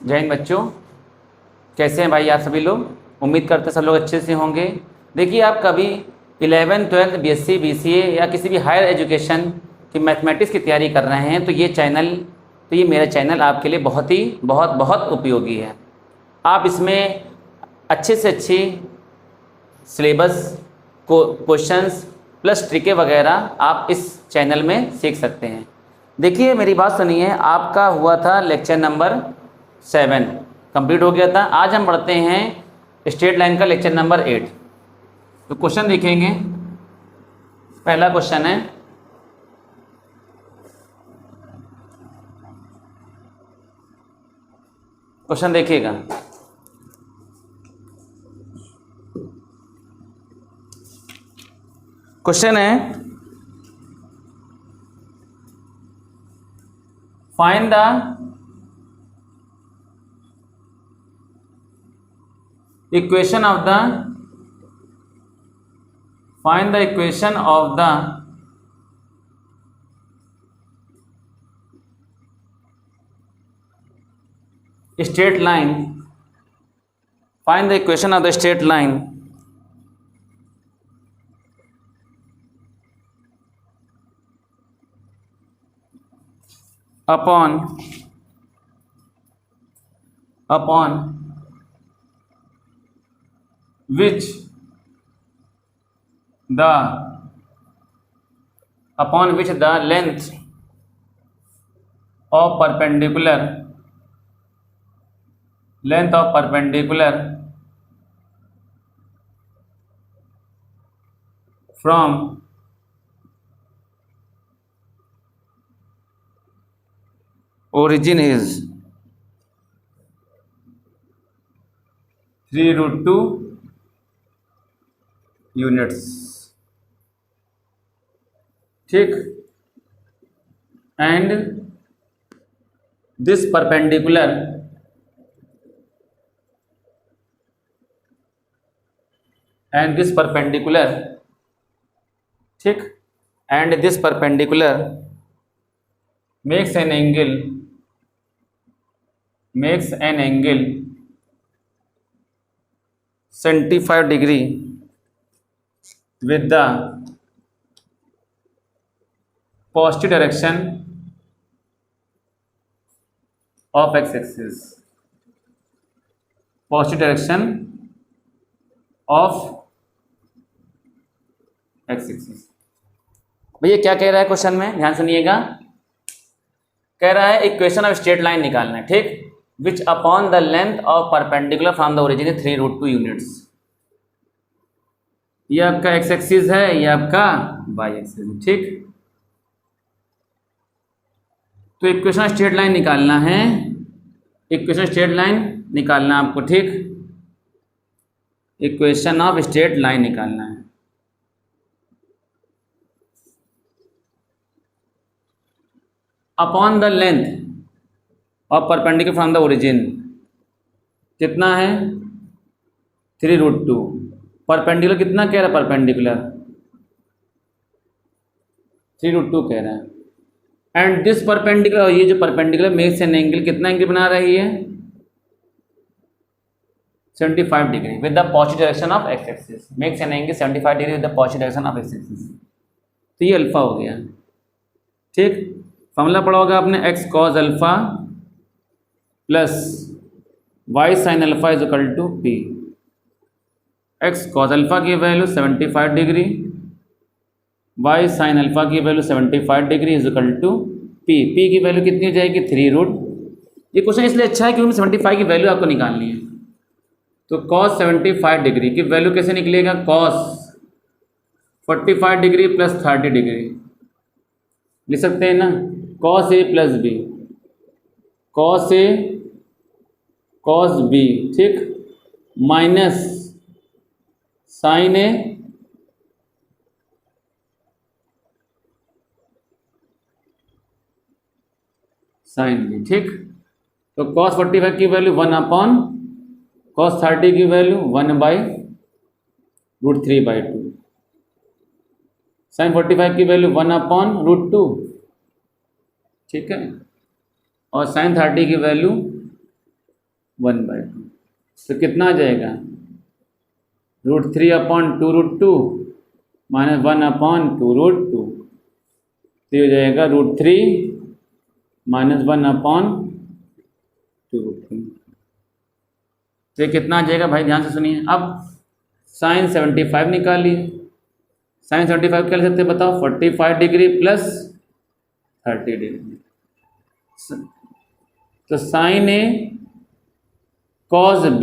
जय हिंद बच्चों, कैसे हैं भाई आप सभी लोग। उम्मीद करते हैं सब लोग अच्छे से होंगे। देखिए, आप कभी 11th 12th BSc BCA या किसी भी हायर एजुकेशन की मैथमेटिक्स की तैयारी कर रहे हैं तो ये मेरा चैनल आपके लिए बहुत उपयोगी है। आप इसमें अच्छे से अच्छी सिलेबस को क्वेश्चंस प्लस ट्रिकें वगैरह आप इस चैनल में सीख सकते हैं। देखिए, मेरी बात सुनिए, आपका हुआ था लेक्चर नंबर 7 कंप्लीट हो गया था। आज हम पढ़ते हैं स्ट्रेट लाइन का लेक्चर नंबर 8। तो क्वेश्चन देखेंगे। पहला क्वेश्चन है, क्वेश्चन देखिएगा। क्वेश्चन है, find the equation of the straight line. Find the equation of the straight line upon which the length of perpendicular from origin is 3√2 units. ठीक, and this perpendicular ठीक, and this perpendicular makes an angle 75 degree with the positive direction of x-axis. भैया क्या कह रहा है question में, ध्यान सुनिएगा। कह रहा है इक्वेशन ऑफ स्ट्रेट लाइन निकालना है। ठीक, which upon the length of perpendicular from the origin 3√2 units. ये आपका एक्स एक्सिस है, ये आपका वाई एक्सिस है। ठीक, तो इक्वेशन ऑफ स्ट्रेट लाइन निकालना है, आपको। ठीक, इक्वेशन ऑफ स्ट्रेट लाइन निकालना है। Upon the length of perpendicular from the origin कितना है, 3√2। परपेंडिकुलर कितना कह रहा है, परपेंडिकुलर 3√2 कह रहा है। एंड दिस परपेंडिकुलर, ये जो परपेंडिकुलर मेक्स एन एंगल, कितना एंगल बना रही है, 75 degree with the positive direction of x axis. Makes an angle 75 degree with the positive direction of x axis. तो ये अल्फा हो गया। ठीक, फॉर्मूला पढ़ा होगा आपने, X cos alpha plus Y sine alpha is equal to P. X cos alpha की value 75 degree, Y sine alpha की value 75 degree is equal to P. P की वैल्यू कितनी हो जाएगी, 3√। ये क्वेश्चन इसलिए अच्छा है क्योंकि 75 की वैल्यू आपको निकालनी है। तो cos 75 डिग्री की वैल्यू कैसे निकलेगा, cos 45 डिग्री प्लस 30 डिग्री लिख सकते हैं ना, cos A plus B, cos B। ठीक, minus sine A sine B। ठीक, तो cos 45 की वैल्यू 1 cos 30 की वैल्यू 1/√3/2। साइन 45 की वैल्यू 1/√2। ठीक है, और साइन 30 की वैल्यू 1/2। तो कितना आ जाएगा, √3/2√2 माइनस 1/2√2। तो ये हो जाएगा √3 माइनस 1/2√3। तो ये कितना आ जाएगा भाई, ध्यान से सुनिए। अब sin 75 निकालिए। sin 75 क्या ले सकते हैं बताओ, 45 डिग्री प्लस 30 डिग्री। तो sin A cos B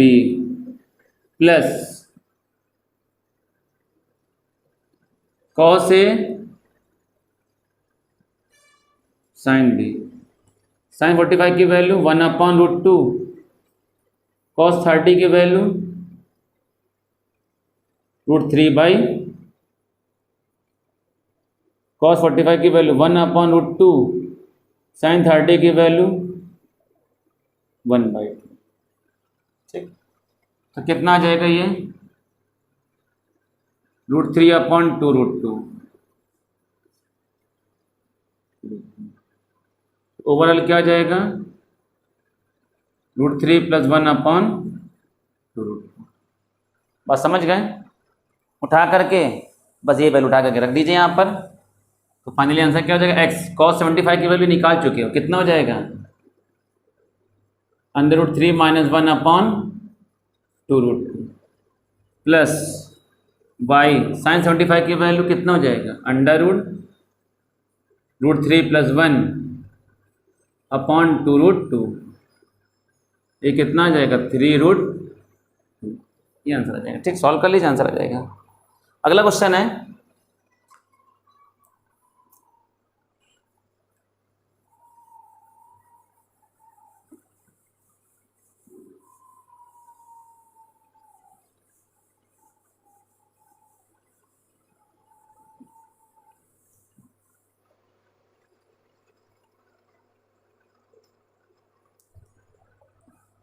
plus cos A sin B। sin 45 की वैल्यू 1/√2, cos 30 की वैल्यू √3 cos 45 की वैल्यू 1/√2, sin 30 की वैल्यू 1/2। ठीक, तो कितना आ जाएगा ये, √3/2√2। ओवरऑल क्या आ जाएगा, √3 + 1/2√2। बस समझ गए, उठा करके बस ये वैल्यू उठा करके रख दीजिए यहाँ पर। तो फाइनली आंसर क्या हो जाएगा, x cos 75 की वैल्यू निकाल चुके हो, कितना हो जाएगा, √3 - 1/2√2 प्लस y sin 75 की वैल्यू कितना हो जाएगा, √3 + 1/2√2। ये कितना आ जाएगा, 3√2। ये आंसर आ जाएगा। ठीक, सॉल्व कर लीजिए, आंसर आ जाएगा। अगला क्वेश्चन है,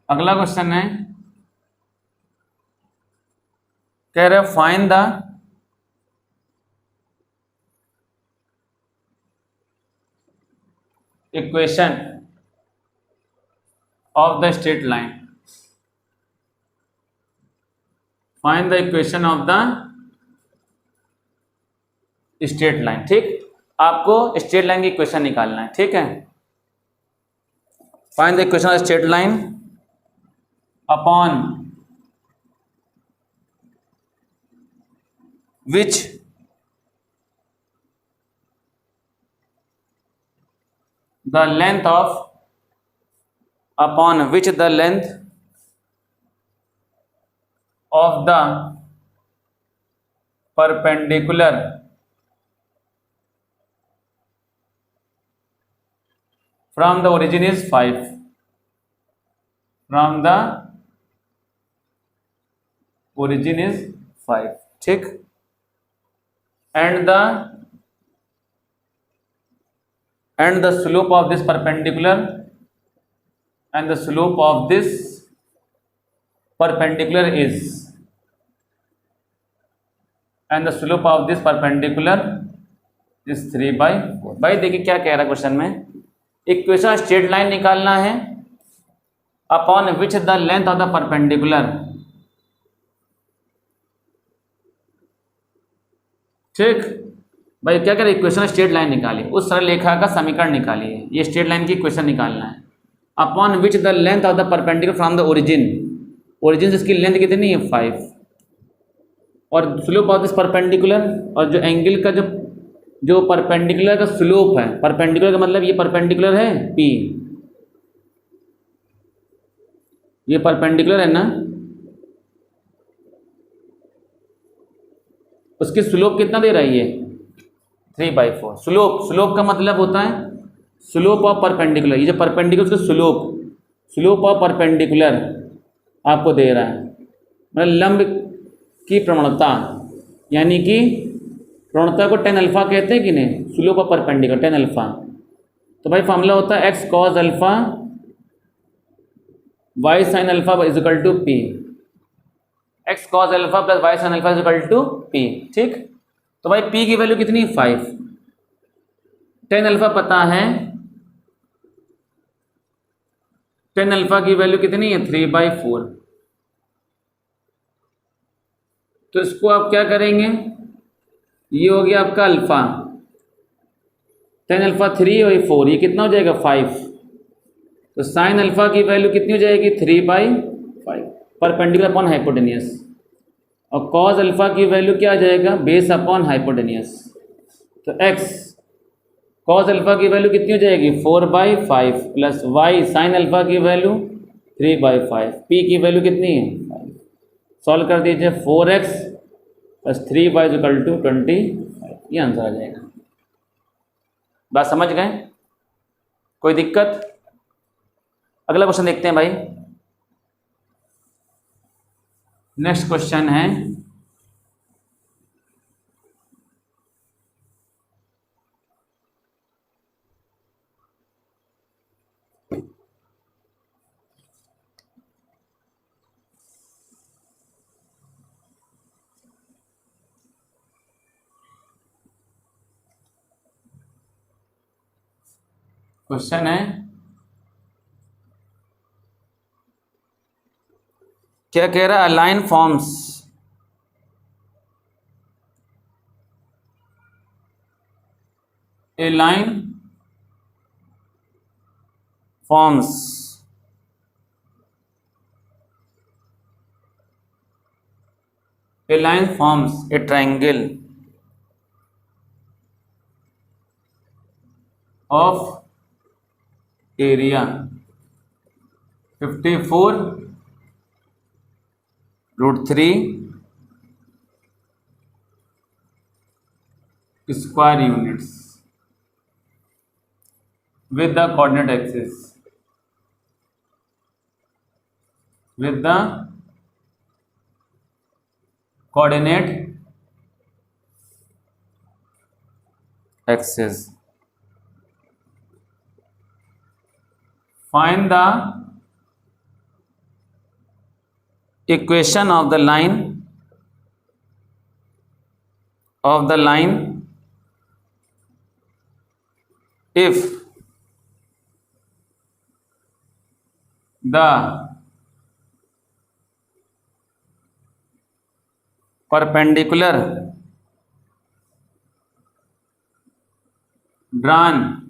अगला क्वेश्चन है, कह रहे find the equation of the straight line. Find the equation of the straight line. ठीक, आपको स्ट्रेट लाइन की इक्वेशन निकालना है। ठीक है, find the equation of straight line upon which the length of upon which the length of the perpendicular from the origin is 5, from the origin is 5। ठीक, and the slope of this perpendicular and the slope of this perpendicular is and the slope of this perpendicular is 3/4। भाई देखिए क्या कह रहा है question में, equation straight line निकालना है upon which the length of the perpendicular. ठीक भाई, क्या करें, इक्वेशन स्ट्रेट लाइन निकालिए, उस सरल रेखा का समीकरण निकालिए। ये स्ट्रेट लाइन की इक्वेशन निकालना है। Upon which the length of the perpendicular from the origin, origin से इसकी लेंथ कितनी है 5, और स्लोप ऑफ दिस परपेंडिकुलर, और जो एंगल का जो परपेंडिकुलर का स्लोप है, परपेंडिकुलर का मतलब ये परपेंडिकुलर है P, ये परपेंडिकुलर है ना, उसकी स्लोप कितना दे रही है 3/4। स्लोप का मतलब होता है स्लोप ऑफ परपेंडिकुलर। ये जो परपेंडिकुलर उसका स्लोप ऑफ परपेंडिकुलर आपको दे रहा है, मतलब लंब की प्रवणता, यानी कि प्रवणता को tan अल्फा कहते हैं कि नहीं, slope of perpendicular tan alpha. तो भाई फॉर्मूला होता है x cos alpha y sin alpha = P, x cos alpha plus y sin alpha = P। ठीक, तो भाई P की वैल्यू कितनी 5, tan अल्फा पता है टेन अल्फा की वैल्यू कितनी है 3/4। तो इसको आप क्या करेंगे, ये हो गया आपका अल्फा, टेन अल्फा 3 और 4, ये कितना हो जाएगा 5। तो साइन अल्फा की वैल्यू कितनी हो जाएगी 3/5 परपेंडिकुलर अपॉन हाइपोटेनियस, और कॉज अल्फा की वैल्यू क्या आ जाएगा बेस अपॉन हाइपोटेनियस। तो एक्स कॉज अल्फा की वैल्यू कितनी हो जाएगी 4/5 प्लस वाई साइन अल्फा की वैल्यू 3/5, पी की वैल्यू कितनी है 5। सॉल्व कर दीजिए 4x plus 3y equal to 25, ये आंसर आ जाएगा। बात समझ गए, कोई दिक्कत? अगला क्वेश्चन देखते हैं भाई। नेक्स्ट क्वेश्चन है क्या कह रहा है, align forms a line forms a triangle of area 54√3 square units with the coordinate axis, with the coordinate axis. Find the equation of the line if the perpendicular drawn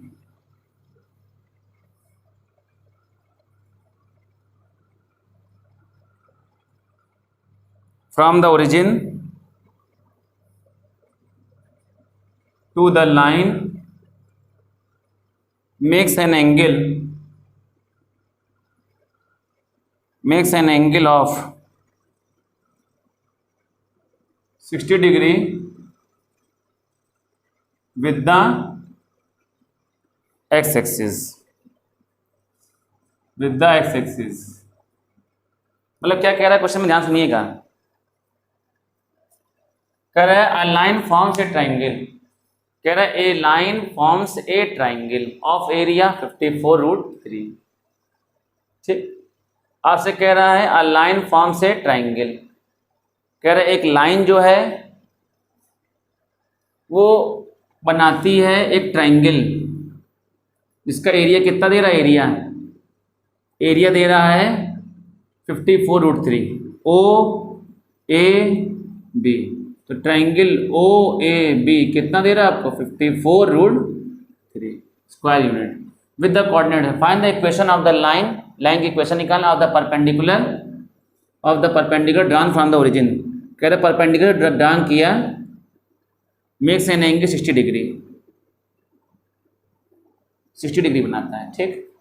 from the origin to the line makes an angle of 60 degree with the x-axis, मतलब क्या कह रहा है question में, ध्यान सुनिएगा। कह रहा है a line forms a triangle, कह रहा है a line forms a triangle of area 54√3। ठीक, आपसे कह रहा है a line forms a triangle, कह रहा है एक लाइन जो है वो बनाती है एक ट्राइंगल, जिसका एरिया कितना दे रहा है, एरिया दे रहा है 54√3 ओ ए बी। तो ट्राइंगल ओ ए बी कितना दे रहा है आपको 54√3 square unit with the coordinate. Find the equation of the line की इक्वेशन निकालना of the perpendicular drawn from the origin. कह रहे परपेंडिकुलर ड्रॉन किया, मेक्स एन एंगल 60 डिग्री बनाता है। ठीक,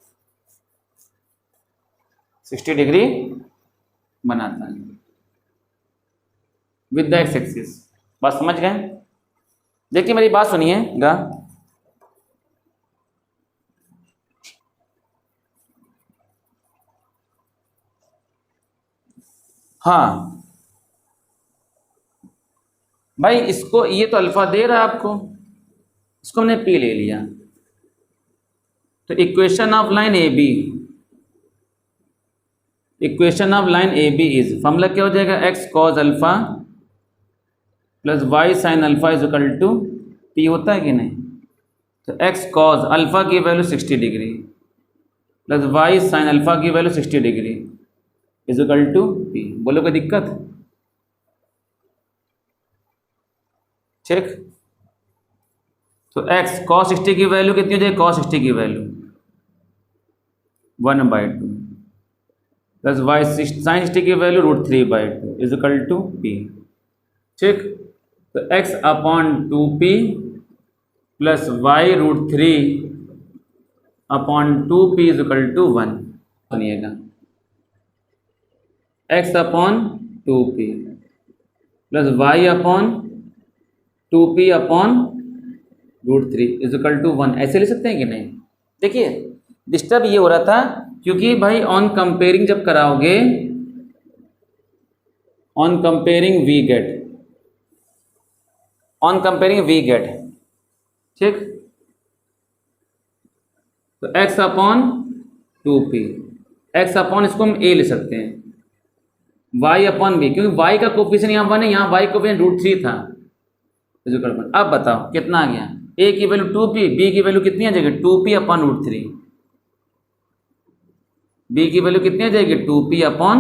60 डिग्री बनाता है विद द एक्स एक्सिस। बात समझ गए? देखिए मेरी बात सुनिएगा, हाँ भाई, इसको ये तो अल्फा दे रहा है आपको, इसको हमने पी ले लिया। तो equation of line A B is, formula क्या हो जाएगा, X cos alpha plus Y sine alpha is equal to P, होता है कि नहीं। तो एक्स कॉज अल्फा की value 60 degree plus Y sine alpha की value 60 degree is equal to P. बोलो कोई दिक्कत? ठीक। तो एक्स कॉस 60 की वैल्यू कितनी हो जाएगी? कॉस 60 की वैल्यू 1/2 प्लस वाई साइन 60 की value √3/2 is equal to p. ठीक। तो x upon 2p plus y √3/2p is equal to 1। सुनिएगा, x upon 2p plus y upon 2p upon √3 is equal to 1, ऐसे ले सकते हैं कि नहीं? देखिए डिस्टर्ब ये हो रहा था क्योंकि भाई ऑन कंपेयरिंग जब कराओगे, on comparing we get, on comparing we get. ठीक। तो x upon 2p, x upon इसको हम a ले सकते हैं, y अपॉन b, क्योंकि y का कोफिशिएंट यहाँ 1 है, यहाँ y कोफिशिएंट √3 था। अब बताओ कितना आ गया? a की वैल्यू 2p, b की वैल्यू कितनी आ जाएगी? 2p upon √3। b की वैल्यू कितनी आ जाएगी? 2p upon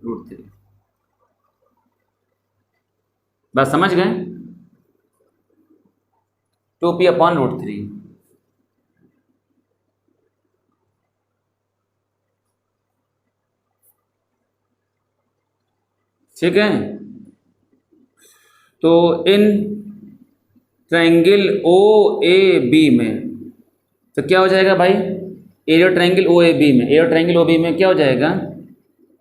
√3। बात समझ गए? 2p upon √3। ठीक है। तो in triangle O A B में तो क्या हो जाएगा भाई? Area triangle O A B में, एरिया ट्रायंगल ओ बी में क्या हो जाएगा?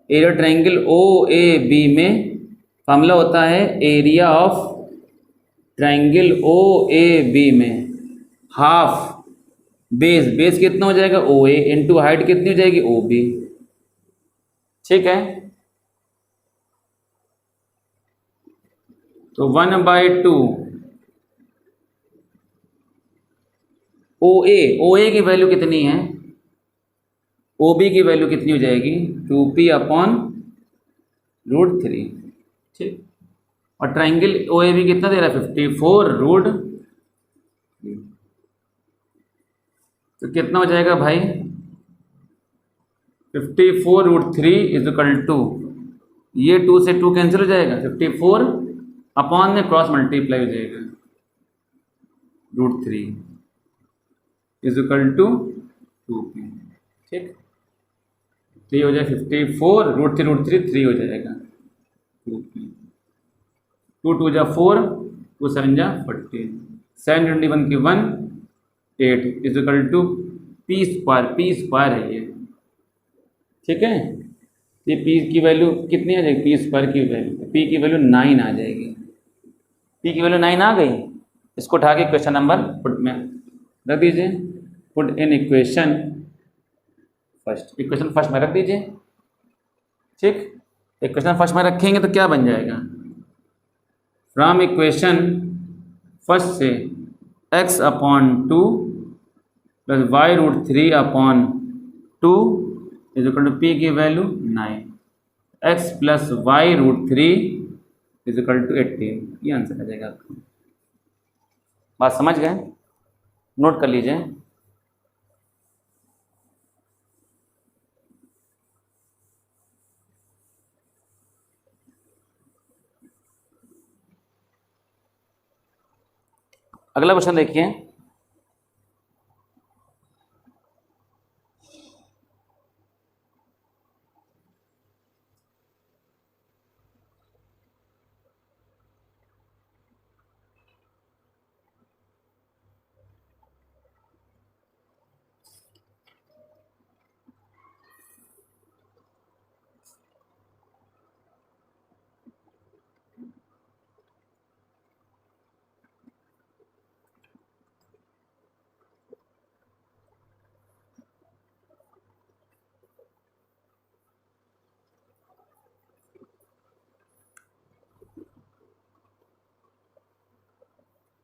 Area triangle O A B में फॉर्मूला होता है area of triangle O A B में हाफ बेस, बेस कितना हो जाएगा? ओ ए इंटू हाइट कितनी हो जाएगी? O B. ठीक है। तो 1/2 ओ ए की वैल्यू कितनी है? ओ बी की वैल्यू कितनी हो जाएगी? 2p upon √3। ठीक। और ट्राइंगल ओ ए बी कितना दे रहा है? 54 तो कितना हो जाएगा भाई? 54 √3 इज इक्वल टू, ये 2 से 2 कैंसिल हो जाएगा, 54 अपॉन में क्रॉस मल्टीप्लाई हो जाएगा, √3 इज इक्वल टू 2p। ठीक। तो ये हो जाएगा 54 √3 3 हो जाएगा 2p। 2 2 जा 4, 2 7 जा 14, 721 की 1 8 is equal to p square है ये। ठीक है। ये p की वैल्यू कितनी आ जाएगी? p स्क्वायर की वैल्यू, p की वैल्यू 9 आ जाएगी। p की वैल्यू 9 आ गई। इसको उठा के क्वेश्चन नंबर पुट में रख दीजिए। Put in equation first, equation first में रख दीजिए। ठीक। इक्वेशन फर्स्ट में रखेंगे तो क्या बन जाएगा? फ्रॉम इक्वेशन फर्स्ट से x upon 2 plus Y √3/2 is equal to P की value 9, x plus Y √3 is equal to 18। ये आंसर आ जाएगा आपका। बात समझ गए? नोट कर लीजिए। अगला क्वेश्चन देखिए।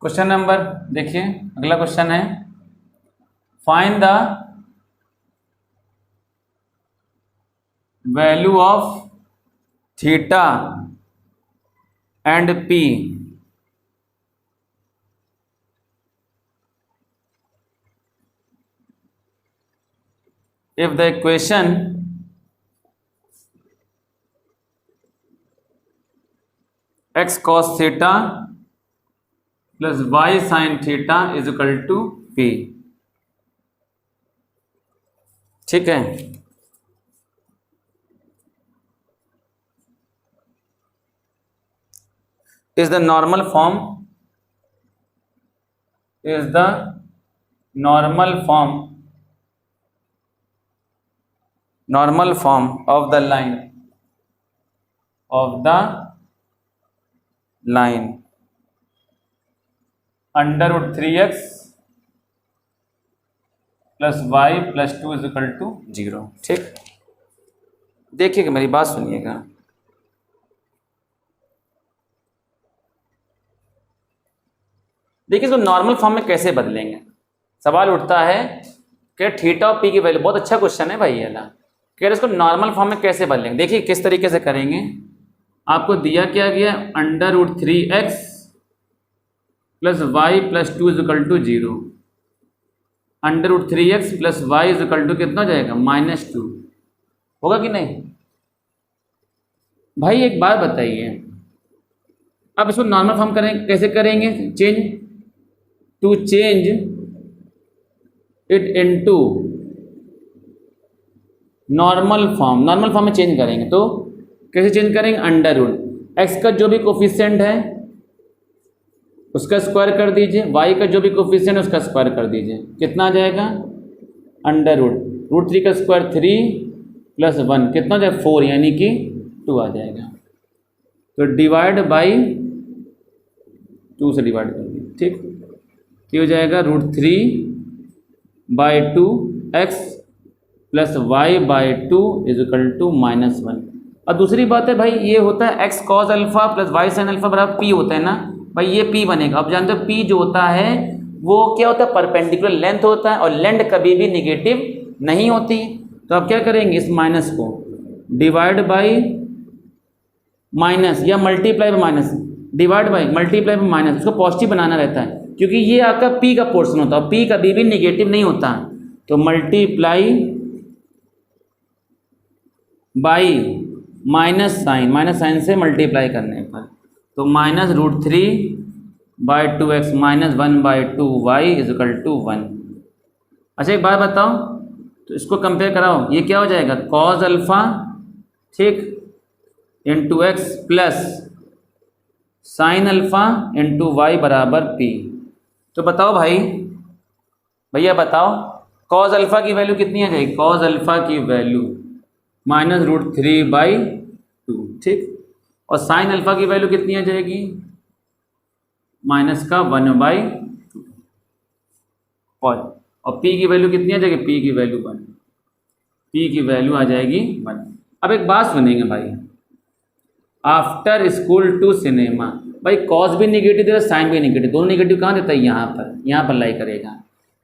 क्वेश्चन नंबर देखिए, अगला क्वेश्चन है find the value of theta and P if the equation x cos theta plus y sin theta is equal to p। ठीक है, is the normal form of the line under root 3x plus y plus 2 is equal to 0। ठीक, देखिएगा, मेरी बात सुनिएगा। देखिए, इसको normal form में कैसे बदलेंगे, सवाल उठता है कि थीटा और पी की वैल्यू, बहुत अच्छा क्वेश्चन है भाई ये ना, कह रहे इसको नॉर्मल फॉर्म में कैसे बदलेंगे। देखिए किस तरीके से करेंगे, आपको दिया क्या गया, under root 3x plus y plus 2 is equal to 0। Under root 3x plus y is equal to कितना हो जाएगा, -2। होगा कि नहीं भाई, एक बात बताइए, अब इसको नॉर्मल फॉर्म करेंगे, कैसे करेंगे, change it into normal form में चेंज करेंगे। तो कैसे चेंज करेंगे, अंडर रूट एक्स का जो भी कोफिशिएंट है उसका स्क्वायर कर दीजिए, वाई का जो भी कोफिशिएंट है उसका स्क्वायर कर दीजिए, कितना आ जाएगा, अंडर रूट 3 का स्क्वायर 3 प्लस 1 कितना हो जाएगा, 4, यानी कि 2 आ जाएगा। तो डिवाइड बाई 2 से डिवाइड कर दीजिए। ठीक, क्या हो जाएगा, root 3/2 x plus y by 2 is equal to -1। और दूसरी बात है भाई, ये होता है x cos alpha plus y sin alpha बराबर p होता है ना भाई, ये p बनेगा। अब जानते हो p जो होता है वो क्या होता है, परपेंडिकुलर लेंथ होता है, और लेंथ कभी भी निगेटिव नहीं होती। तो अब क्या करेंगे, इस माइनस को डिवाइड बाई माइनस या multiply by minus, divide by multiply by minus, उसको पॉजिटिव बनाना रहता है क्योंकि ये आपका p का पोर्शन होता है, और p कभी भी निगेटिव नहीं होता। तो मल्टीप्लाई बाई माइनस साइन से मल्टीप्लाई करने पर, तो -√3/2x -1/2 y is equal to 1। अच्छा एक बात बताओ, तो इसको कंपेयर कराओ, ये क्या हो जाएगा, cos अल्फा ठीक into x plus sine alpha into y बराबर p। तो बताओ भाई, भैया बताओ, cos अल्फा की वैल्यू कितनी आ जाएगी, cos अल्फा की वैल्यू -√3/2 ठीक, और साइन अल्फा की वैल्यू कितनी आ जाएगी, -1/2, और p की वैल्यू कितनी आ जाएगी, p की वैल्यू 1, p की वैल्यू आ जाएगी 1। अब एक बात सुनेंगे भाई, आफ्टर स्कूल टू सिनेमा, भाई कॉस भी निगेटिव दे रहा है, साइन भी निगेटिव, दोनों निगेटिव कहाँ देता है, यहाँ पर लाई करेगा,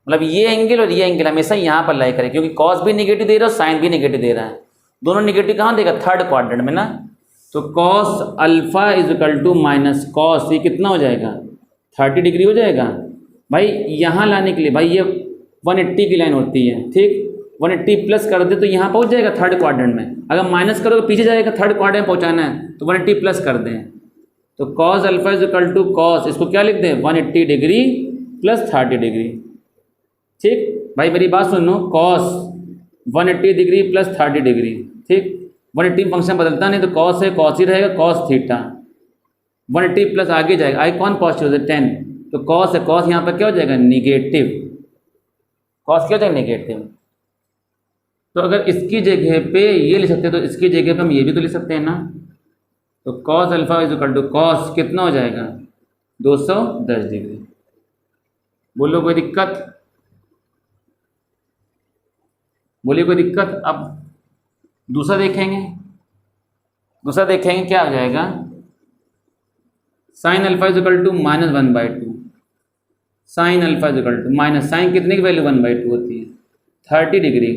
मतलब ये एंगल और ये एंगल हमेशा यहाँ पर लाई करेगा, क्योंकि कॉस भी निगेटिव दे रहा है और साइन भी निगेटिव दे रहा है, दोनों निगेटिव कहाँ देगा, थर्ड क्वाड्रेंट में ना। तो cos alpha is equal to minus cos, ये कितना हो जाएगा, 30 डिग्री हो जाएगा। भाई यहाँ लाने के लिए भाई ये 180 की लाइन होती है ठीक, 180 प्लस कर दे तो यहाँ पहुँच जाएगा थर्ड क्वाड्रेंट में, अगर माइनस करो तो पीछे जाएगा, थर्ड क्वाड्रेंट में पहुँचाना है तो 180 प्लस कर दें। तो cos alpha is equal to cos, इसको क्या लिख दें, 180 डिग्री प्लस 30 डिग्री। ठीक भाई मेरी बात सुनो, कॉस 180 डिग्री प्लस 30 डिग्री ठीक, 180 फंक्शन बदलता नहीं तो कॉस है कॉस ही रहेगा, कॉस थीटा 180 प्लस आगे जाएगा, आई कौन पॉजिटिव है 10, तो कॉस है, कॉस यहाँ पर क्या हो जाएगा, निगेटिव, कॉस क्या हो जाएगा, निगेटिव। तो अगर इसकी जगह पे ये लिख सकते हैं तो इसकी जगह पे हम ये भी तो लिख सकते हैं ना। तो cos alpha is equal to cos कितना हो जाएगा, 210 डिग्री। बोलो कोई दिक्कत, बोलिए कोई दिक्कत। अब दूसरा देखेंगे, क्या हो जाएगा, sine alpha is equal to -1/2, sine alpha is equal to minus sine कितने की वैल्यू 1/2 होती है, 30 डिग्री,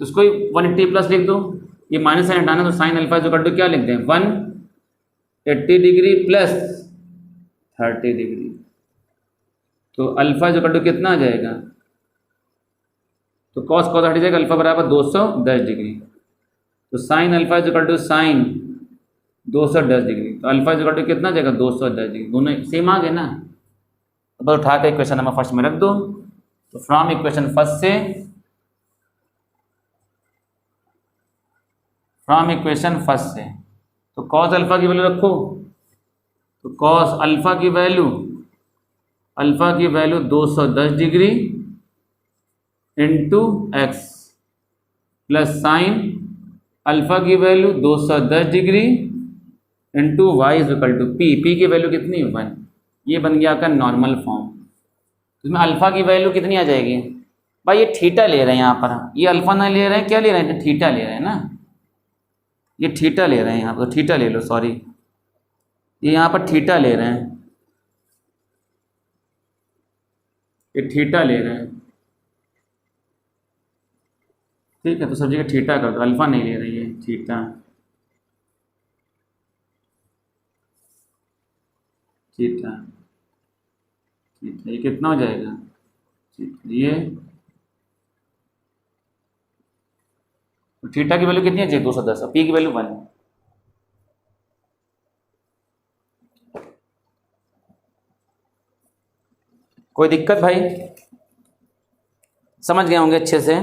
तो उसको 180 प्लस लिख दो, ये माइनस साइन हटाना तो sine alpha is equal to क्या लिख दें, 180 डिग्री प्लस 30 डिग्री, तो अल्फा इज इक्वल टू कितना आ जाएगा, तो कॉस कॉस हट जाएगा, अल्फा बराबर 210 डिग्री। तो sine alpha is equal to sine 210 degree, तो अल्फा इज इक्वल टू कितना जाएगा 210 डिग्री, दोनों सेम आ गए ना। अब उठा के इक्वेशन नंबर फर्स्ट में रख दो। तो फ्रॉम इक्वेशन फर्स्ट से, फ्रॉम इक्वेशन फर्स्ट से, तो कॉस अल्फा की वैल्यू रखो। तो कॉस अल्फा की value 210 degree into x plus sine alpha की value 210 degree into Y is equal to P. P की वैल्यू कितनी 1। ये बन गया आपका नॉर्मल फॉर्म। इसमें अल्फा की वैल्यू कितनी आ जाएगी भाई, ये थीटा ले रहे हैं यहाँ पर, ये अल्फा ना ले रहे हैं, क्या ले रहे हैं, थीटा ले रहे हैं ना, ये थीटा ले रहे हैं यहाँ पर, थीटा ले लो, सॉरी ये यहाँ पर थीटा ले रहे हैं, ये थीटा ले रहे हैं, ठीक है। तो सब जगह थीटा कर दो, अल्फा नहीं ले रही है, थीटा थीटा थीटा। ये कितना हो जाएगा, ये थीटा की वैल्यू कितनी है 210, पी की वैल्यू 1। कोई दिक्कत भाई, समझ गए होंगे अच्छे से।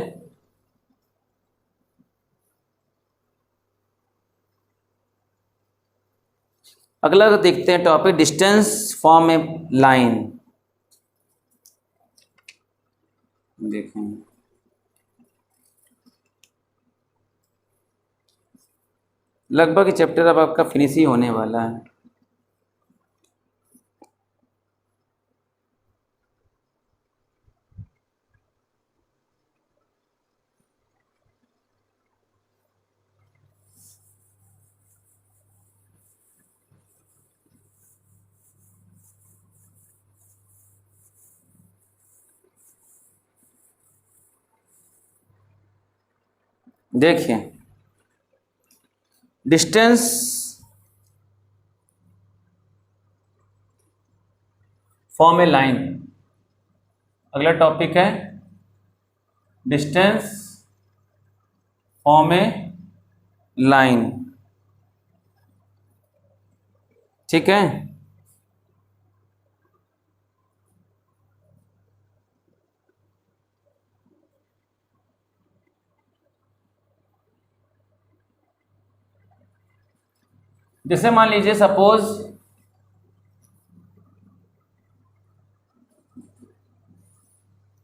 अगला देखते हैं टॉपिक, डिस्टेंस फॉर्म ए लाइन। देखें लगभग चैप्टर अब आपका फिनिश ही होने वाला है। देखिए डिस्टेंस फॉर्म ए लाइन, अगला टॉपिक है डिस्टेंस फॉर्म ए लाइन, ठीक है। जैसे मान लीजिए सपोज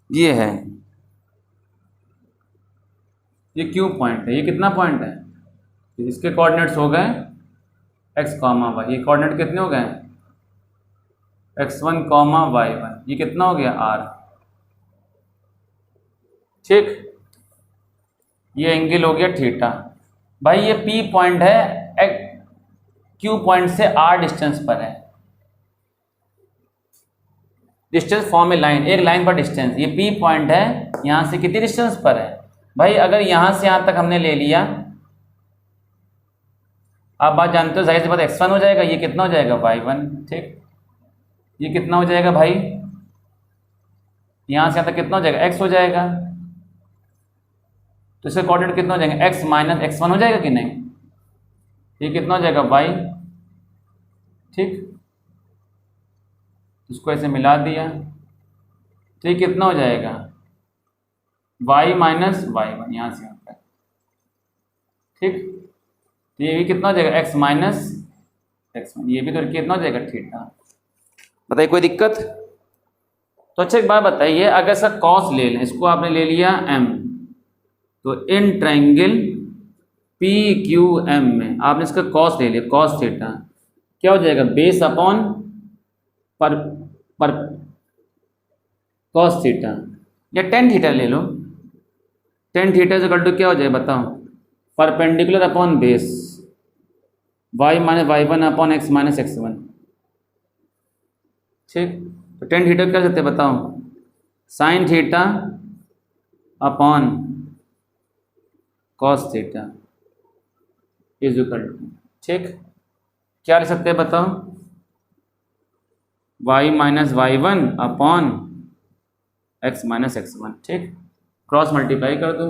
ये है, ये क्यू पॉइंट है, ये कितना पॉइंट है, इसके कोऑर्डिनेट्स हो गए एक्स कॉमा वाई, ये कोऑर्डिनेट कितने हो गए x1 कॉमा y1, ये कितना हो गया r, ठीक। ये एंगल हो गया थीटा। भाई ये P पॉइंट है, Q पॉइंट से R डिस्टेंस पर है। डिस्टेंस फॉर्म ए लाइन, एक लाइन पर डिस्टेंस, ये P पॉइंट है, यहाँ से कितनी डिस्टेंस पर है भाई, अगर यहाँ से यहाँ तक हमने ले लिया, आप बात जानते हो, जाहिर सी बात x1 हो जाएगा, ये कितना हो जाएगा y1, ठीक। ये कितना हो जाएगा भाई, यहाँ से यहाँ तक कितना हो जाएगा x हो जाएगा, तो इसका कोऑर्डिनेट कितना हो जाएगा x माइनस x1 हो जाएगा कि नहीं, ये कितना हो जाएगा y, ठीक। इसको ऐसे मिला दिया, तो ये कितना हो जाएगा y माइनस y1 यहाँ से यहाँ तक, ठीक। तो ये भी कितना हो जाएगा x माइनस x1, ये भी तो कितना हो जाएगा थीटा। बताइए कोई दिक्कत। तो अच्छा एक बात बताइए, अगर इसका कॉस ले लें, इसको आपने ले लिया m, तो in triangle P Q M में आपने इसका कॉस ले लिया, कॉस थीटा, क्या हो जाएगा बेस अपॉन पर कॉस थीटा, या टेन थीटा ले लो, टेन थीटा से इक्वल टू क्या हो जाएगा बताओ, perpendicular upon base, y minus y1 upon x minus x1, ठीक। तो टेन थीटा क्या सकते हैं बताओ, sine theta upon cos theta is equal to, ठीक। क्या लिख सकते हैं बताओ, y minus y1 upon x minus x1, ठीक। क्रॉस मल्टीप्लाई कर दो,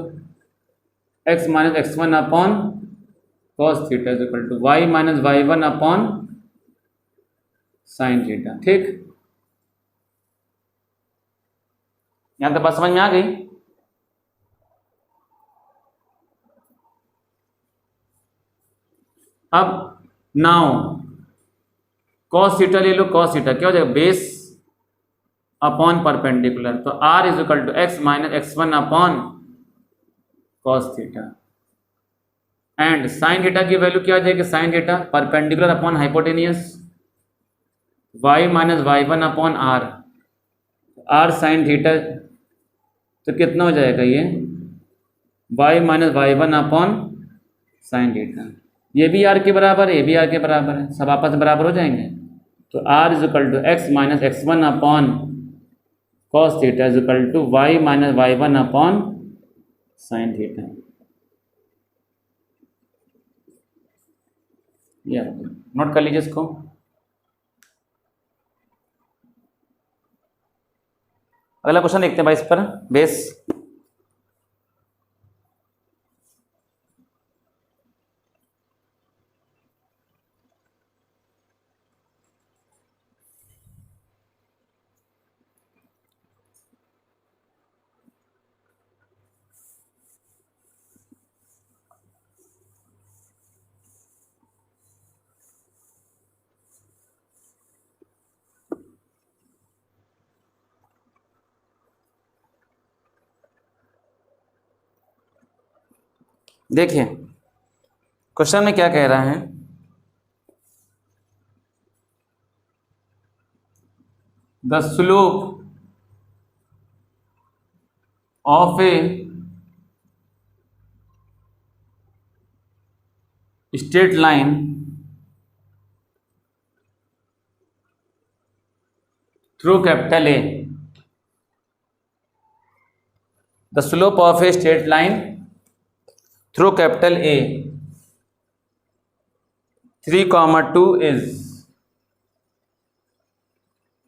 x minus x one upon cos theta is equal to y minus y one upon sine theta. ठीक, यहां तक बात समझ में आ गई। अब नाउ कॉस थीटा ले लो, कॉस थीटा क्या हो जाएगा, बेस अपॉन परपेंडिकुलर, तो r is equal to x minus x one upon cos theta, and sine theta की वैल्यू क्या आ जाएगी, sine theta perpendicular upon hypotenuse, y minus y one upon r sine theta, तो कितना हो जाएगा ये y minus y one upon sine theta, ये भी r के बराबर है, ये भी r के बराबर है, सब आपस में बराबर हो जाएंगे, तो r is equal to x minus x one upon cos theta is equal to y minus y one upon sine theta. ये नोट कर लीजिए इसको। अगला क्वेश्चन देखते हैं भाई इस पर बेस। देखिए क्वेश्चन में क्या कह रहा है, the slope of a straight line through capital A, the slope of a straight line through capital A 3,2 is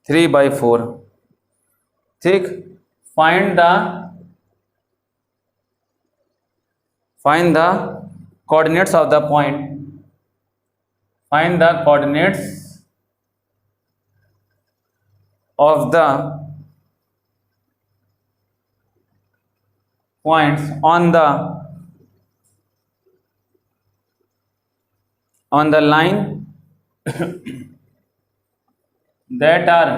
3/4। ठीक, find the coordinates of the point, find the coordinates of the points on the line that are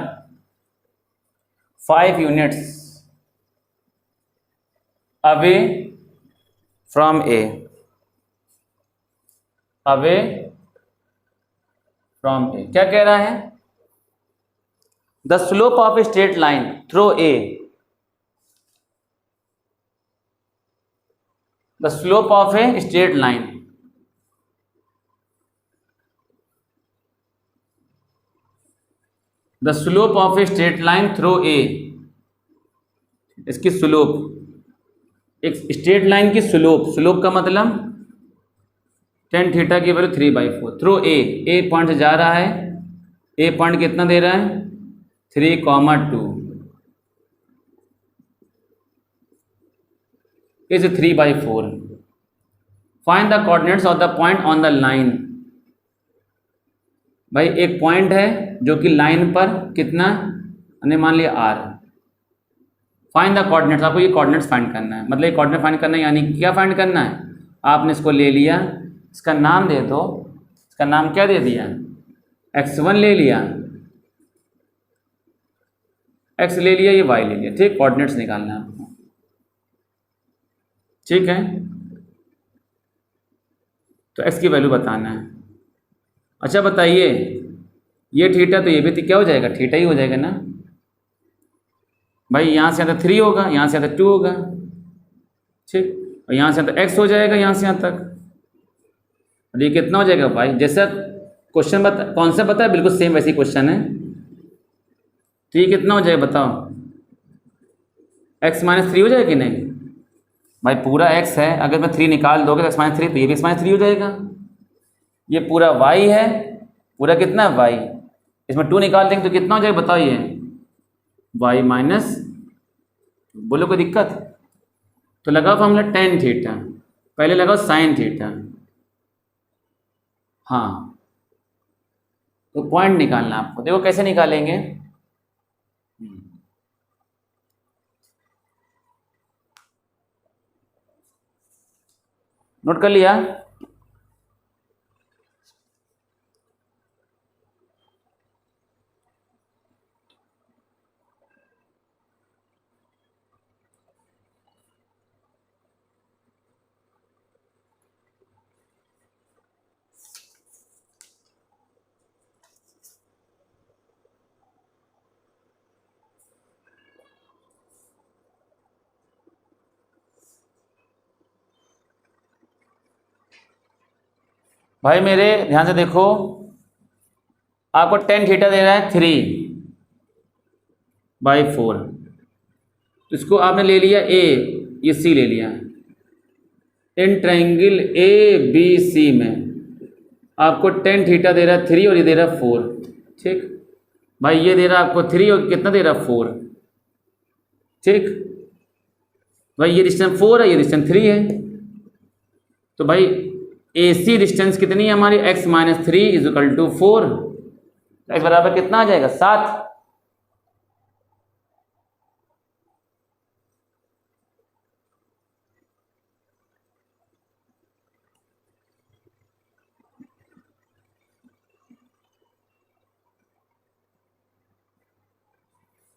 5 units away from A, away from A। क्या कह रहा है, the slope of a straight line through A, the slope of a straight line, the slope of a straight line through a, इसकी slope, एक straight line की slope, slope का मतलब tan theta की वैल्यू 3/4 थ्रू ए पॉइंट से जा रहा है, ए पॉइंट कितना दे रहा है 3,2 is 3/4। Find the coordinates of the point on the line. भाई एक पॉइंट है जो कि लाइन पर कितना, हमने मान लिया r। फाइंड द कोऑर्डिनेट्स, आपको ये कोऑर्डिनेट्स फाइंड करना है, मतलब ये कोऑर्डिनेट फाइंड करना है, यानी क्या फाइंड करना है, आपने इसको ले लिया, इसका नाम दे दो, इसका नाम क्या दे दिया x1 ले लिया, x ले लिया, ये y ले लिया। ठीक, कोऑर्डिनेट्स निकालना है आपको। ठीक है, तो x की वैल्यू बताना है। अच्छा बताइए, ये थीटा तो ये भी क्या हो जाएगा, थीटा ही हो जाएगा ना भाई, यहाँ से यहाँ तक 3 होगा, यहाँ से यहाँ तक 2 होगा। ठीक, और यहाँ से यहाँ तक x हो जाएगा, यहाँ से यहाँ तक, और ये कितना हो जाएगा भाई, जैसा क्वेश्चन कौन सा पता है, बिल्कुल सेम वैसी क्वेश्चन है। तो ये कितना हो जाएगा बताओ, x माइनस 3 हो जाएगा कि नहीं भाई, पूरा x है, अगर मैं 3 निकाल दोगे तो x माइनस 3, तो ये भी x माइनस 3 हो जाएगा। ये पूरा y है, पूरा कितना है y, इसमें 2 निकाल देंगे तो कितना हो जाएगा बताइए, y माइनस, बोलो कोई दिक्कत, तो लगाओ फॉर्मूला टेन थीटा, पहले लगाओ साइन थीटा। हाँ, तो पॉइंट निकालना आपको, देखो कैसे निकालेंगे। नोट कर लिया। भाई मेरे ध्यान से देखो, आपको टेन थीटा दे रहा है 3/4, तो इसको आपने ले लिया ए, ये सी ले लिया। In triangle A B C में आपको टेन थीटा दे रहा है 3 और ये दे रहा है 4। ठीक भाई, ये दे रहा है आपको 3 और कितना दे रहा है 4। ठीक भाई, ये डिस्टेंस 4 है, ये डिस्टेंस 3 है। तो भाई ए सी डिस्टेंस कितनी है हमारी, x - 3 = 4। x बराबर कितना आ जाएगा, 7।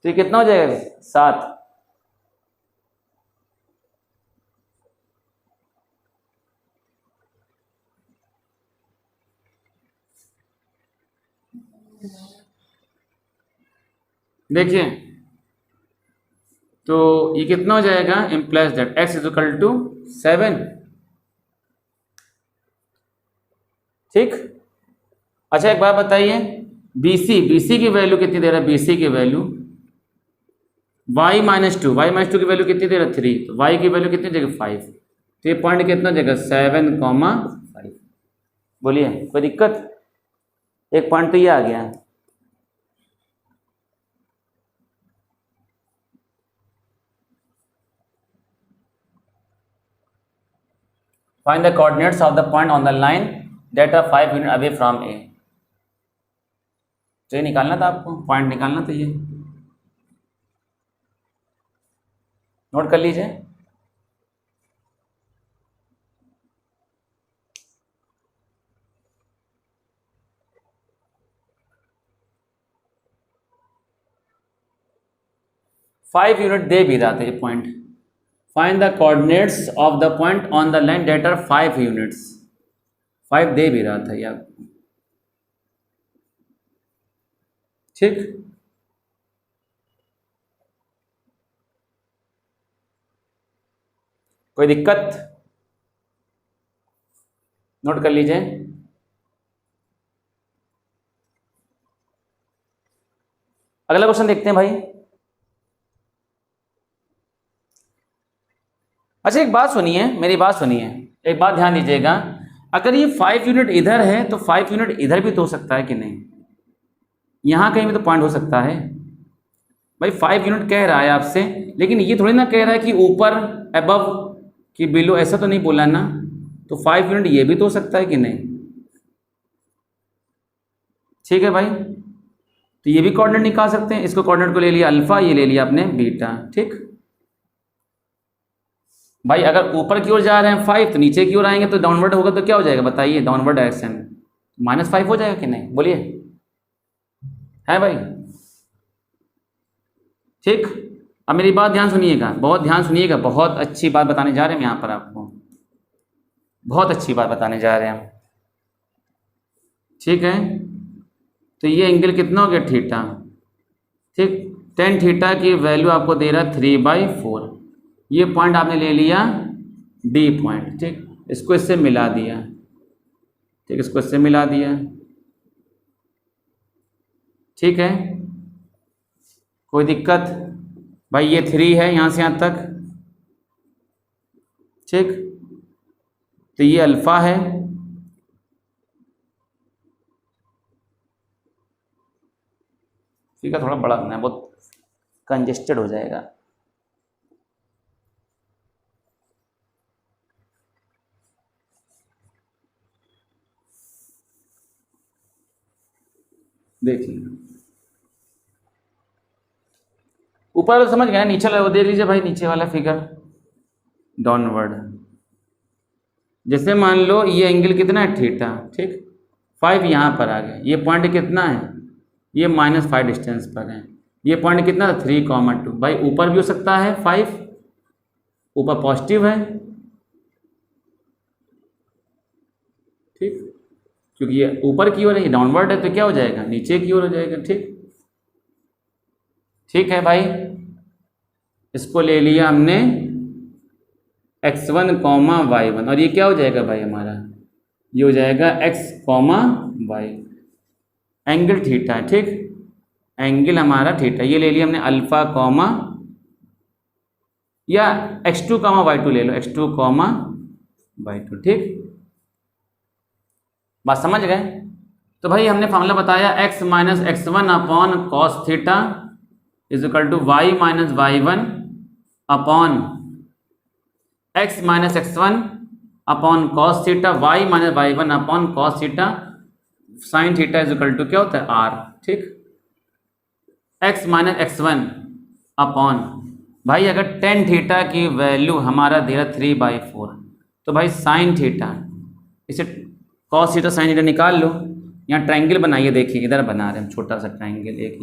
तो ये कितना हो जाएगा, 7। देखिए, तो ये कितना हो जाएगा, इम्प्लाइज दैट x = 7। ठीक। अच्छा एक बात बताइए, BC की वैल्यू कितनी दे रहा है, BC की वैल्यू y - 2, की वैल्यू कितनी दे रहा है, 3, तो y की वैल्यू कितनी जगह 5। तो ये पॉइंट कितना जगह 7,5। बोलिए कोई दिक्कत, एक पॉइंट तो ये आ गया। Find the coordinates of the point on the line that are 5 units away from A। तो ये निकालना था आपको, पॉइंट निकालना था, ये नोट कर लीजिए। फाइव यूनिट दे भी रहा था ये point. Find the coordinates of the point on the line that are 5 units. 5 दे भी रहा था ये आपको। ठीक, कोई दिक्कत, नोट कर लीजिए। अगला क्वेश्चन देखते हैं भाई। अच्छा एक बात सुनिए, मेरी बात सुनिए, एक बात ध्यान दीजिएगा। अगर ये 5 यूनिट इधर है तो 5 यूनिट इधर भी तो हो सकता है कि नहीं, यहां कहीं भी तो पॉइंट हो सकता है। भाई 5 यूनिट कह रहा है आपसे, लेकिन ये थोड़ी ना कह रहा है कि ऊपर, अबव कि बिलो, ऐसा तो नहीं बोला ना। तो 5 यूनिट ये भी तो हो सकता है कि नहीं। ठीक है भाई, तो ये भी कोऑर्डिनेट निकाल सकते हैं। इसको कोऑर्डिनेट को ले लिया अल्फा, ये ले लिया आपने बीटा। ठीक भाई, अगर ऊपर की ओर जा रहे हैं 5 तो नीचे की ओर आएंगे तो डाउनवर्ड होगा, तो क्या हो जाएगा बताइए, डाउनवर्ड डायरेक्शन -5 हो जाएगा कि नहीं, बोलिए है भाई। ठीक, अब मेरी बात ध्यान सुनिएगा, बहुत ध्यान सुनिएगा, बहुत अच्छी बात बताने जा रहे हैं यहाँ पर आपको, बहुत अच्छी बात बताने जा रहे हैं हम। ठीक है, तो ये एंगल कितना हो गया, थीटा। ठीक, टेन थीटा की वैल्यू आपको दे रहा है 3/4। ये पॉइंट आपने ले लिया डी पॉइंट। ठीक, इसको इससे मिला दिया। ठीक, इसको इससे मिला दिया। ठीक है, कोई दिक्कत भाई, ये 3 है यहाँ से यहाँ तक। ठीक, तो ये अल्फा है। ठीक है, थोड़ा बड़ा करना है, बहुत कंजेस्टेड हो जाएगा। देखिए ऊपर वाला समझ गए, नीचे वाला वो देख लीजिए भाई, नीचे वाला फिगर डाउनवर्ड। जैसे मान लो ये एंगल कितना है थीटा, ठीक, 5 यहाँ पर आ गया, ये पॉइंट कितना है, ये -5 डिस्टेंस पर है, ये पॉइंट कितना था 3,2। भाई ऊपर भी हो सकता है 5, ऊपर पॉजिटिव है, ठीक, क्योंकि ये ऊपर की ओर है, ये डाउनवर्ड है, तो क्या हो जाएगा नीचे की ओर हो जाएगा, ठीक। ठीक है भाई, इसको ले लिया हमने x1, y1, और ये क्या हो जाएगा भाई हमारा, ये हो जाएगा x, y, एंगल थीटा, ठीक, एंगल हमारा थीटा, ये ले लिया हमने अल्फा या x2, y2 ले लो, x2, y2, ठीक, बात समझ गए। तो भाई हमने फॉर्मूला बताया x minus x1 upon cos theta is equal to y minus y1 upon x minus x1 upon cos theta, y minus y1 upon cos theta, sine theta is equal to क्या होता है r, ठीक, x minus x1 upon, भाई अगर tan theta की value हमारा दे रहा 3/4, तो भाई साइन थीटा, इसे कॉस थीटा साइन थीटा निकाल लो। यहाँ ट्रायंगल बनाइए, देखिए इधर बना रहे हैं छोटा सा ट्रायंगल, एक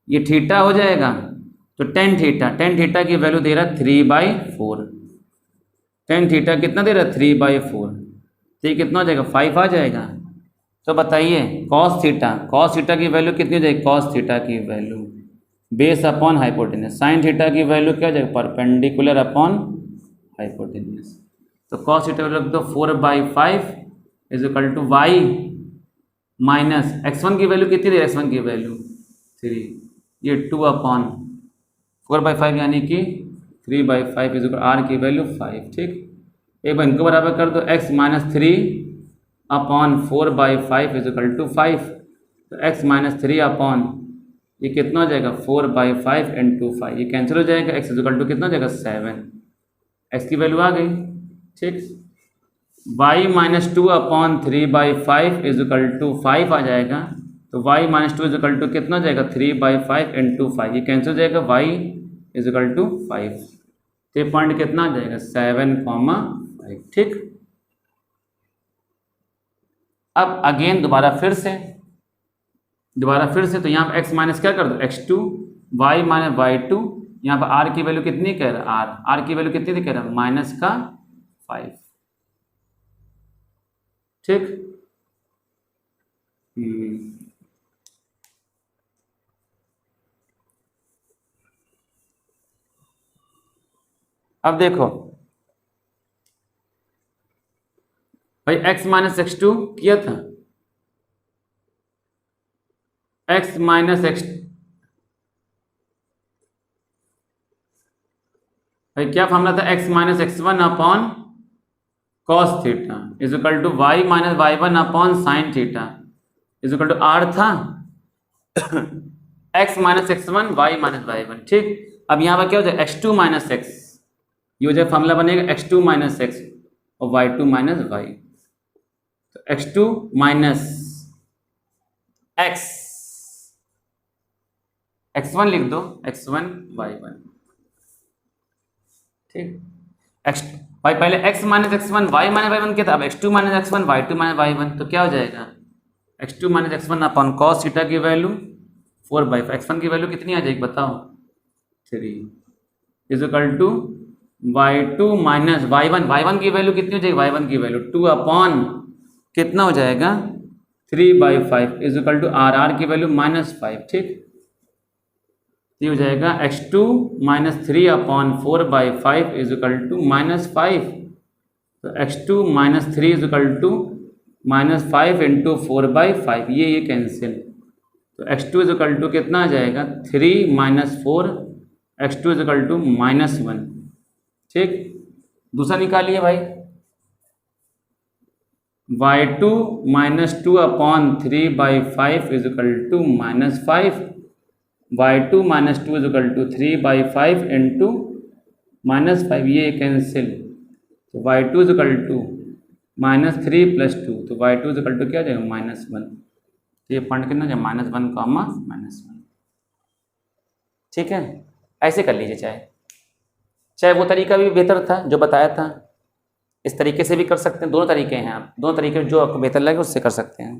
ये थीटा हो जाएगा, तो टेन थीटा की वैल्यू दे रहा 3/4, टेन थीटा कितना दे रहा 3/4, तो ये कितना हो जाएगा 5 आ जाएगा। तो बताइए कॉस थीटा की वैल्यू कितनी हो जाएगी, कॉस थीटा की value base upon hypotenuse, sine theta की वैल्यू क्या हो जाएगा परपेंडिकुलर अपॉन हाइपोटेनस। तो कॉस थीटा रख दो 4/5 is equal to y minus x1 की वैल्यू कितनी है, x1 की वैल्यू 3, ये 2/4/5 यानी कि 3/5 इज इक्वल r की वैल्यू 5, ठीक। एक बार इनको बराबर कर दो, x minus 3 upon 4/5 is equal to 5, तो x माइनस 3 अपॉन ये कितना हो जाएगा 4/5 इंटू 5, ये कैंसिल हो जाएगा, x इज इक्वल टू कितना हो जाएगा 7, x की वैल्यू आ गई, ठीक। y minus 2 upon 3/5 is equal to 5 आ जाएगा, तो y minus 2 is equal to कितना हो जाएगा 3/5 इंटू 5, ये कैंसिल हो जाएगा, y इज इक्वल टू 5, तो ये पॉइंट कितना आ जाएगा 7,5, ठीक। अब अगेन दोबारा फिर से तो यहाँ पर x माइनस क्या कर दो x2, y माइनस y2, यहाँ पर r की वैल्यू कितनी कह रहा है, r की वैल्यू कितनी थी कह रहा है -5, ठीक। अब देखो भाई x माइनस x2 किया था, x माइनस x, भाई क्या फॉर्मूला था, x minus x1 upon cos theta is equal to y minus y1 upon sine theta is equal to r था x minus x1 y minus y1, ठीक। अब यहाँ पर क्या हो जाए x2 माइनस x, ये हो जाए फॉर्मूला बनेगा x2 माइनस x और y2 माइनस y, तो x2 माइनस x, x1 लिख दो x1 y1, ठीक। x भाई पहले x minus x1 y minus y1 क्या था, अब x2 minus x1 y2 minus y1, तो क्या हो जाएगा x2 minus x1 upon cos theta की वैल्यू 4/5, x1 की वैल्यू कितनी आ जाएगी बताओ 3 is equal to y2 minus y1 की वैल्यू कितनी हो जाएगी, y1 की वैल्यू 2 अपॉन कितना हो जाएगा 3/5 इज इक्वल टू r की वैल्यू -5, ठीक। ये हो जाएगा x2 minus 3 upon 4/5 is equal to -5, तो x2 minus 3 is equal to -5 into 4/5, ये कैंसिल, तो x2 इज इक्वल टू कितना आ जाएगा 3 minus 4, x2 is equal to -1, ठीक। दूसरा निकालिए भाई, y2 minus 2 upon 3/5 is equal to -5, y2 minus 2 is equal to 3/5 into -5, ये कैंसिल, तो y2 इज इक्वल टू -3 + 2, तो y2 इज इक्वल टू क्या हो जाएगा -1, तो ये पॉइंट कितना है, -1, -1। ठीक है, ऐसे कर लीजिए। चाहे वो तरीका भी बेहतर था जो बताया था, इस तरीके से भी कर सकते हैं। दोनों तरीके हैं, आप दोनों तरीके जो आपको बेहतर लगे उससे कर सकते हैं।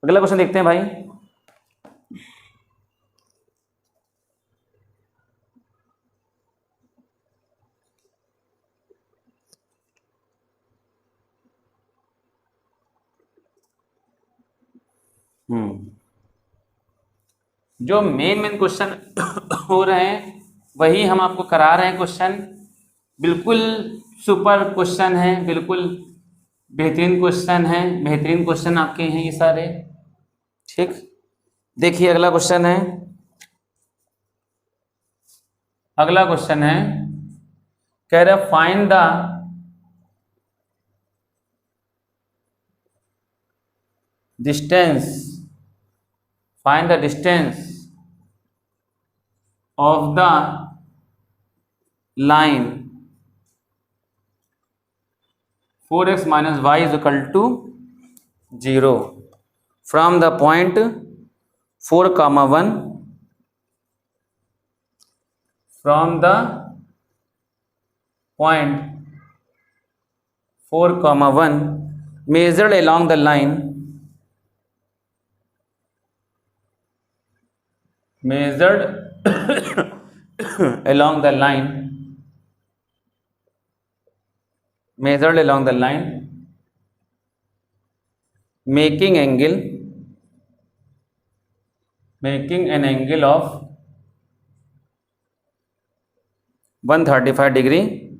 अगला क्वेश्चन देखते हैं भाई। जो मेन क्वेश्चन हो रहे हैं वही हम आपको करा रहे हैं क्वेश्चन। बिल्कुल सुपर क्वेश्चन है, बिल्कुल बेहतरीन क्वेश्चन है, बेहतरीन क्वेश्चन आपके हैं ये सारे। ठीक, देखिए अगला क्वेश्चन है। अगला क्वेश्चन है, कह रहा find the distance, find the distance of the line 4x minus y is equal to 0 from the point 4,1 from the point 4,1 measured along the line, measured along the line, measured along the line, making angle, making an angle of 135 degree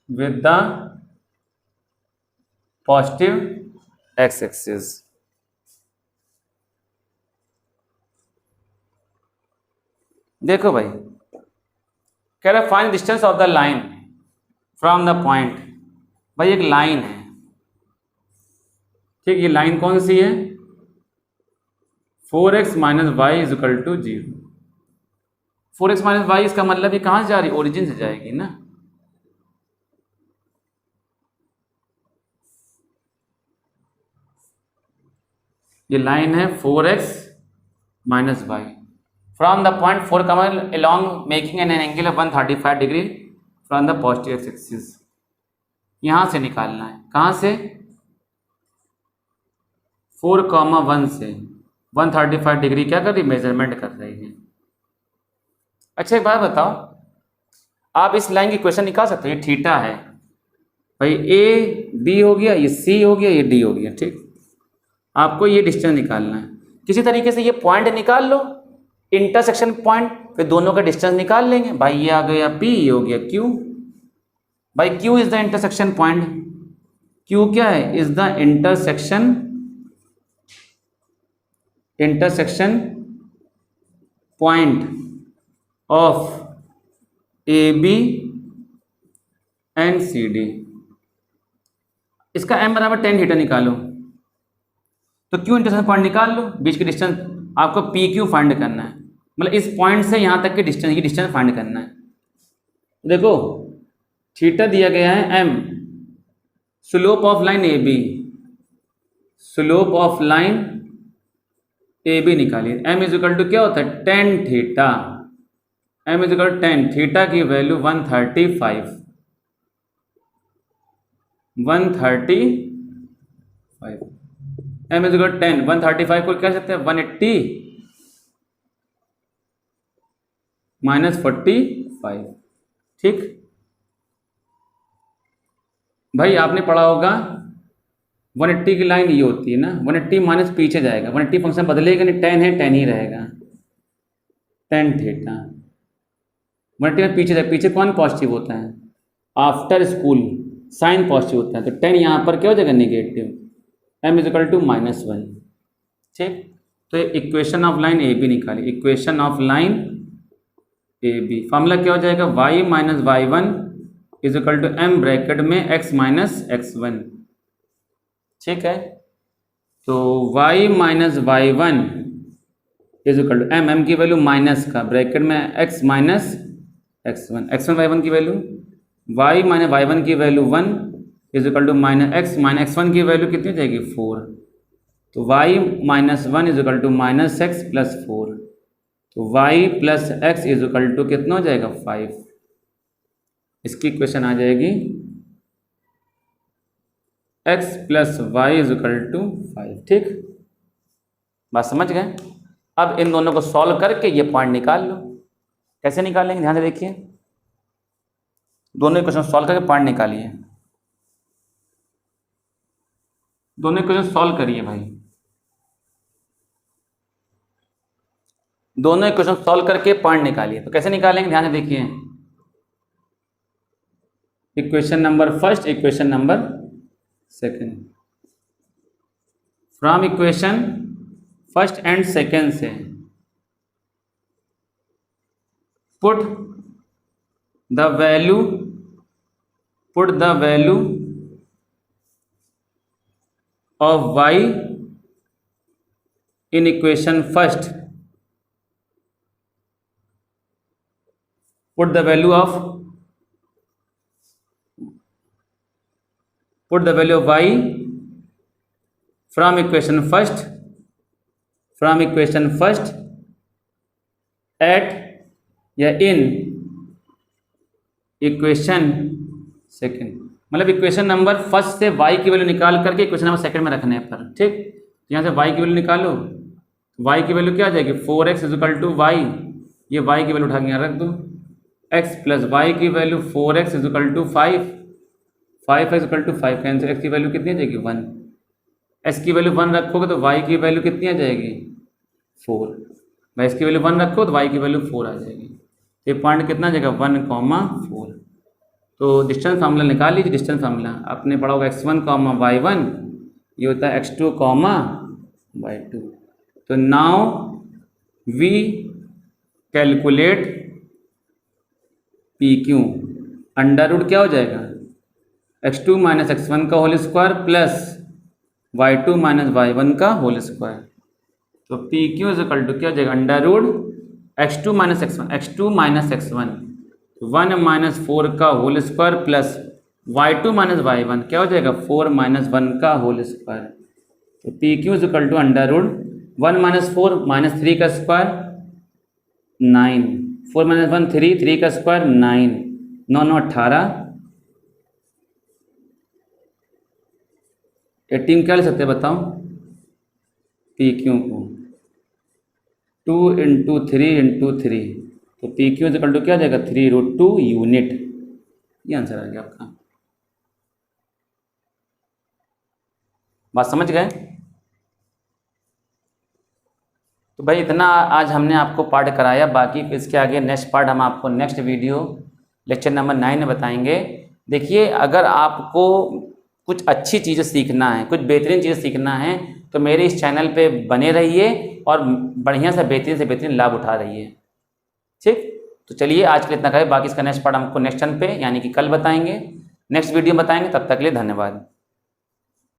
with the positive x-axis। देखो भाई, कह रहा find distance of the line from the point. भाई एक line है, ठीक, ये line कौन सी है, 4x minus y is equal to 0। 4x minus y, इसका मतलब ये कहाँ से जा रही है, ओरिजिन से जाएगी ना। ये लाइन है 4x minus y from the point 4 कमल along making an angle of 135 degree from the positive x axis. यहाँ से निकालना है, कहाँ से, 4,1 से 135 डिग्री क्या कर रही, मेजरमेंट कर रही है। अच्छा एक बात बताओ, आप इस लाइन की इक्वेशन निकाल सकते हो। ये थीटा है भाई, ए बी हो गया, ये सी हो गया, ये डी हो गया। ठीक, आपको ये डिस्टेंस निकालना है। किसी तरीके से ये पॉइंट निकाल लो, इंटरसेक्शन पॉइंट, फिर दोनों का डिस्टेंस निकाल लेंगे। भाई ये आ गया P, ये हो गया Q। भाई Q is the intersection point. Q क्या है, is the intersection point of AB and CD। इसका m बराबर tan थीटा निकालो, तो Q इंटरसेक्शन पॉइंट निकाल लो। बीच के डिस्टेंस आपको PQ फाइंड करना है, मतलब इस पॉइंट से यहाँ तक के डिस्टेंस, ये डिस्टेंस फाइंड करना है। देखो थीटा दिया गया है m, slope of line AB, slope of line AB निकालिए। m इज इक्वल टू क्या होता है, tan theta. m is equal to tan theta की value 135, 135। m is equal to 10, 135 को क्या सकते हैं, 180 माइनस 45। ठीक भाई, आपने पढ़ा होगा 180 की लाइन ये होती है ना, 180 माइनस पीछे जाएगा, 180 फंक्शन बदलेगा नहीं, tan है tan ही रहेगा, tan थीटा। 180 में पीछे जाएगा, पीछे कौन पॉजिटिव होता है, आफ्टर स्कूल साइन पॉजिटिव होता है, तो tan यहाँ पर क्या हो जाएगा, negative. m is equal to -1। ठीक, तो equation of line A B निकाली, equation of line A B. Formula क्या हो जाएगा, y minus y1 is equal to m bracket में x माइनस x1। ठीक है, तो y minus y1 is equal to m की वैल्यू माइनस का ब्रैकेट में x minus x1, x1 y1 की वैल्यू, y माइनस y1 की value 1, is equal to -x की वैल्यू कितनी हो जाएगी 4, तो y -1 is equal to -x plus 4, तो y प्लस x इज इक्वल टू कितना हो जाएगा 5। इसकी इक्वेशन आ जाएगी x plus y is equal to 5। ठीक, बात समझ गए। अब इन दोनों को सॉल्व करके ये पॉइंट निकाल लो। कैसे निकालेंगे, ध्यान से देखिए, दोनों इक्वेशन सॉल्व करके पॉइंट निकालिए। दोनों इक्वेशन सॉल्व करिए भाई, दोनों इक्वेशन सॉल्व करके पॉइंट निकालिए। तो कैसे निकालेंगे, ध्यान से देखिए, equation number first, equation number second. From equation first and second से put the value of y in equation first, put the value of y from equation first at या in इक्वेशन सेकंड, मतलब equation number first से y की value निकाल करके equation number second में रखने पर। ठीक, यहाँ से y की वैल्यू निकालो, y की वैल्यू क्या आ जाएगी 4x is equal to y, ये y की वैल्यू उठा के यहाँ रख दो, x प्लस y की value 4x is equal to 5 is equal to 5 cancel, x की वैल्यू कितनी आ जाएगी 1, x की वैल्यू 1 रखोगे तो y की वैल्यू कितनी आ जाएगी 4, भाई x की वैल्यू 1 रखो तो y की वैल्यू 4 आ जाएगी। ये पॉइंट कितना आ जाएगा 1,4। तो डिस्टेंस फार्मूला निकाल लीजिए। डिस्टेंस फार्मूला आपने पढ़ा होगा x1, y1, ये होता है x2, y2। तो now we calculate PQ, under root क्या हो जाएगा x2 माइनस x1 का whole square plus y2 minus y1 का होल स्क्वायर। तो PQ इज इक्वल टू क्या हो जाएगा under root x2 minus x1 1 minus 4 का whole square plus y2 minus y1 क्या हो जाएगा 4 माइनस 1 का होल स्क्वायर। तो PQ is equal to under root 1 minus 4 minus 3 का स्क्वायर 9, 4 माइनस 1 3 का स्क्वायर 9, 9 9 18, 18 क्या ले सकते हैं बताओ PQ को 2 इंटू 3 इंटू 3, तो PQ इज इक्वल टू क्या आ जाएगा 3√2 यूनिट। ये आंसर आ गया आपका। बात समझ गए। तो भाई इतना आज हमने आपको पार्ट कराया, बाकी इसके आगे नेक्स्ट पार्ट हम आपको नेक्स्ट वीडियो लेक्चर नंबर 9 में बताएंगे। देखिए, अगर आपको कुछ अच्छी चीज़ें सीखना है, कुछ बेहतरीन चीज़ें सीखना है, तो मेरे इस चैनल पे बने रहिए और बढ़िया से बेहतरीन लाभ उठा रहिए। ठीक, तो चलिए आज के लिए इतना करें, बाकी इसका नेक्स्ट पार्ट हमको नेक्स्ट टर्न पे यानी कि कल बताएंगे, नेक्स्ट वीडियो में बताएंगे। तब तक के लिए धन्यवाद।